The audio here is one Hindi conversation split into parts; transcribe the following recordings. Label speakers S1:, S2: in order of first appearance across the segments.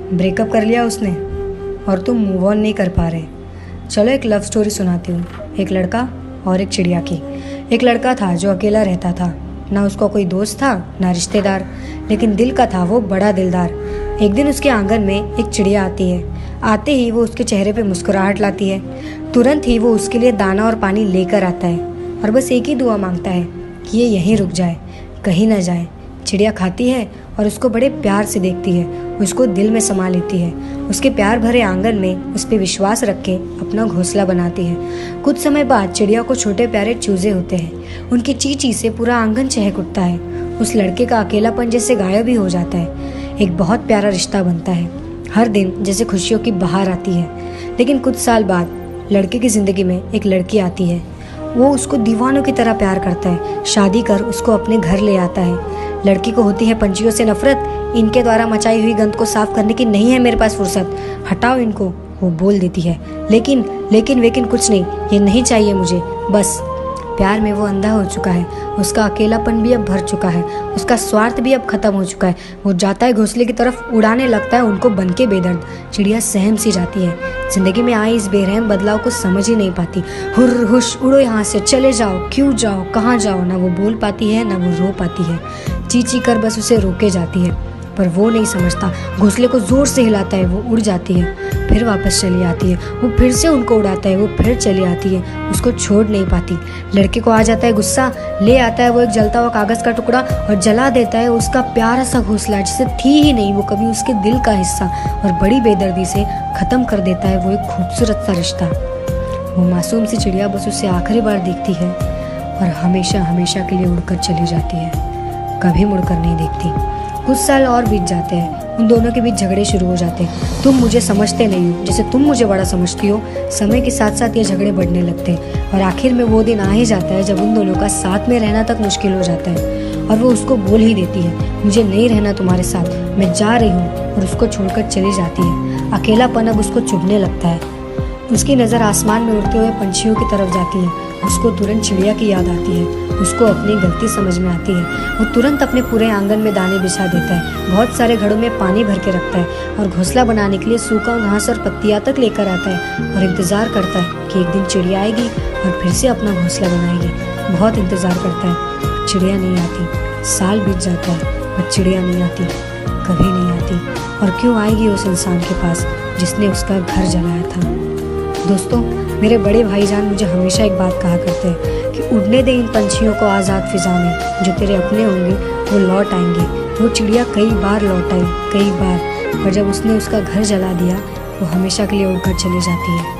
S1: ब्रेकअप कर लिया उसने और तुम मूव ऑन नहीं कर पा रहे। चलो एक लव स्टोरी सुनाती हूँ, एक लड़का और एक चिड़िया की। एक लड़का था जो अकेला रहता था, ना उसका कोई दोस्त था ना रिश्तेदार, लेकिन दिल का था वो बड़ा दिलदार। एक दिन उसके आंगन में एक चिड़िया आती है। आते ही वो उसके चेहरे पे मुस्कुराहट लाती है। तुरंत ही वो उसके लिए दाना और पानी लेकर आता है और बस एक ही दुआ मांगता है कि ये यहीं रुक जाए, कहीं ना जाए। चिड़िया खाती है और उसको बड़े प्यार से देखती है, उसको दिल में समा लेती है। उसके प्यार भरे आंगन में उस पर विश्वास रख के अपना घोंसला बनाती है। कुछ समय बाद चिड़िया को छोटे प्यारे चूजे होते हैं। उनकी चींची से पूरा आंगन चहक उठता है। उस लड़के का अकेलापन जैसे गायब ही हो जाता है। एक बहुत प्यारा रिश्ता बनता है। हर दिन जैसे खुशियों की बहार आती है। लेकिन कुछ साल बाद लड़के की जिंदगी में एक लड़की आती है। वो उसको दीवानों की तरह प्यार करता है। शादी कर उसको अपने घर ले आता है। लड़की को होती है पंछियों से नफरत। इनके द्वारा मचाई हुई गंद को साफ करने की नहीं है मेरे पास फुर्सत, हटाओ इनको, वो बोल देती है। लेकिन कुछ नहीं, ये नहीं चाहिए मुझे। बस प्यार में वो अंधा हो चुका है। उसका अकेलापन भी अब भर चुका है। उसका स्वार्थ भी अब खत्म हो चुका है। वो जाता है घोंसले की तरफ, उड़ाने लगता है उनको बन के बेदर्द। चिड़िया सहम सी जाती है। जिंदगी में आए इस बेरहम बदलाव को समझ ही नहीं पाती। हुर्र हुश उड़ो यहाँ से, चले जाओ, क्यों जाओ, कहाँ जाओ। ना वो बोल पाती है ना वो रो पाती है। चींची कर बस उसे रोके जाती है, पर वो नहीं समझता। घोंसले को जोर से हिलाता है, वो उड़ जाती है, फिर वापस चली आती है। वो फिर से उनको उड़ाता है, वो फिर चली आती है, उसको छोड़ नहीं पाती। लड़के को आ जाता है गुस्सा, ले आता है वो एक जलता हुआ कागज का टुकड़ा और जला देता है उसका प्यारा सा घोंसला, जिसे थी ही नहीं वो कभी उसके दिल का हिस्सा, और बड़ी बेदर्दी से खत्म कर देता है वो एक खूबसूरत सा रिश्ता। वो मासूम सी चिड़िया बस उसे आखिरी बार देखती है और हमेशा हमेशा के लिए उड़कर चली जाती है, कभी मुड़कर नहीं देखती। कुछ साल और बीत जाते हैं। उन दोनों के बीच झगड़े शुरू हो जाते हैं। तुम मुझे समझते नहीं हो जैसे तुम मुझे बड़ा समझती हो। समय के साथ साथ ये झगड़े बढ़ने लगते हैं और आखिर में वो दिन आ ही जाता है जब उन दोनों का साथ में रहना तक मुश्किल हो जाता है और वो उसको बोल ही देती है, मुझे नहीं रहना तुम्हारे साथ, मैं जा रही हूँ, और उसको छोड़कर चली जाती है। अकेलापन अब उसको चुभने लगता है। उसकी नज़र आसमान में उड़ते हुए पंछियों की तरफ जाती है। उसको तुरंत चिड़िया की याद आती है। उसको अपनी गलती समझ में आती है। वो तुरंत अपने पूरे आंगन में दाने बिछा देता है, बहुत सारे घड़ों में पानी भर के रखता है और घोंसला बनाने के लिए सूखा घास और पत्तियां तक लेकर आता है और इंतजार करता है कि एक दिन चिड़िया आएगी और फिर से अपना घोंसला बनाएगी। बहुत इंतजार करता है, चिड़िया नहीं आती। साल बीत जाता है पर चिड़िया नहीं आती, कभी नहीं आती। और क्यों आएगी उस इंसान के पास जिसने उसका घर जलाया था। दोस्तों, मेरे बड़े भाईजान मुझे हमेशा एक बात कहा करते हैं कि उड़ने दे इन पंछियों को आज़ाद फिजा में, जो तेरे अपने होंगे वो लौट आएंगे। वो चिड़िया कई बार लौट आई, कई बार, पर जब उसने उसका घर जला दिया वो हमेशा के लिए उड़कर चली जाती है।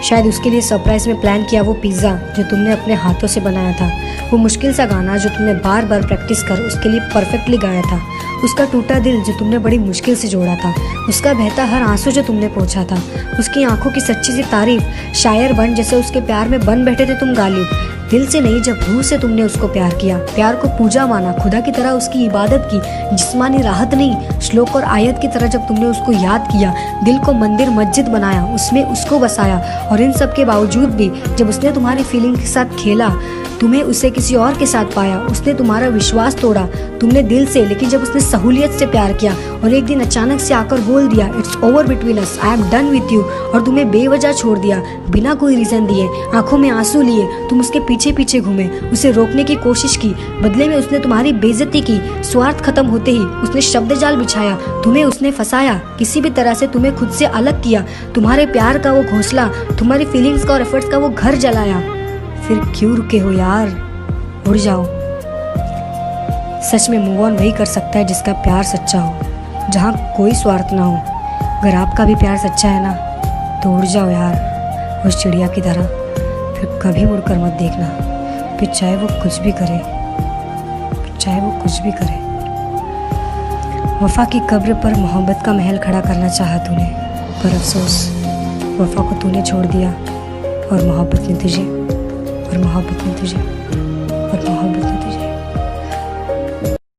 S1: शायद उसके लिए सरप्राइज में प्लान किया वो पिज़्ज़ा जो तुमने अपने हाथों से बनाया था, वो मुश्किल सा गाना जो तुमने बार बार प्रैक्टिस कर उसके लिए परफेक्टली गाया था, उसका टूटा दिल जो तुमने बड़ी मुश्किल से जोड़ा था, उसका बहता हर आंसू जो तुमने पोंछा था, उसकी आंखों की सच्ची सी तारीफ, शायर बन जैसे उसके प्यार में बन बैठे थे तुम गालिब। दिल से नहीं, जब रूह से तुमने उसको प्यार किया, प्यार को पूजा माना, खुदा की तरह उसकी इबादत की, जिस्मानी राहत नहीं श्लोक और आयत की तरह जब तुमने उसको याद किया, दिल को मंदिर मस्जिद बनाया, उसमें उसको बसाया। और इन सब के बावजूद भी जब उसने तुम्हारी फीलिंग के साथ खेला, तुम्हें उसे किसी और के साथ पाया, उसने तुम्हारा विश्वास तोड़ा, तुमने दिल से, लेकिन जब उसने सहूलियत से प्यार किया और एक दिन अचानक से आकर बोल दिया it's over between us, I am done with you, और तुम्हें बेवजह छोड़ दिया, बिना कोई रीजन दिए, आंखों में आंसू लिए, तुम उसके पीछे पीछे घूमे, उसे रोकने की कोशिश की, बदले में उसने तुम्हारी बेइज्जती की। स्वार्थ खत्म होते ही उसने शब्द जाल बिछाया, तुम्हें उसने फंसाया, किसी भी तरह से तुम्हें खुद से अलग किया, तुम्हारे प्यार का वो घोंसला, तुम्हारी फीलिंग्स का और एफर्ट्स का वो घर जलाया। फिर क्यों रुके हो यार, उड़ जाओ। सच में मूव ऑन वही कर सकता है जिसका प्यार सच्चा हो, जहाँ कोई स्वार्थ ना हो। अगर आपका भी प्यार सच्चा है ना तो उड़ जाओ यार, उस चिड़िया की तरह। फिर कभी मुड़कर मत देखना, फिर चाहे वो कुछ भी करे, चाहे वो कुछ भी करे। वफा की कब्र पर मोहब्बत का महल खड़ा करना चाहा तूने, पर अफसोस वफा को तूने छोड़ दिया, और मोहब्बत ने तुझे, और मोहब्बत ने तुझे, और मोहब्बत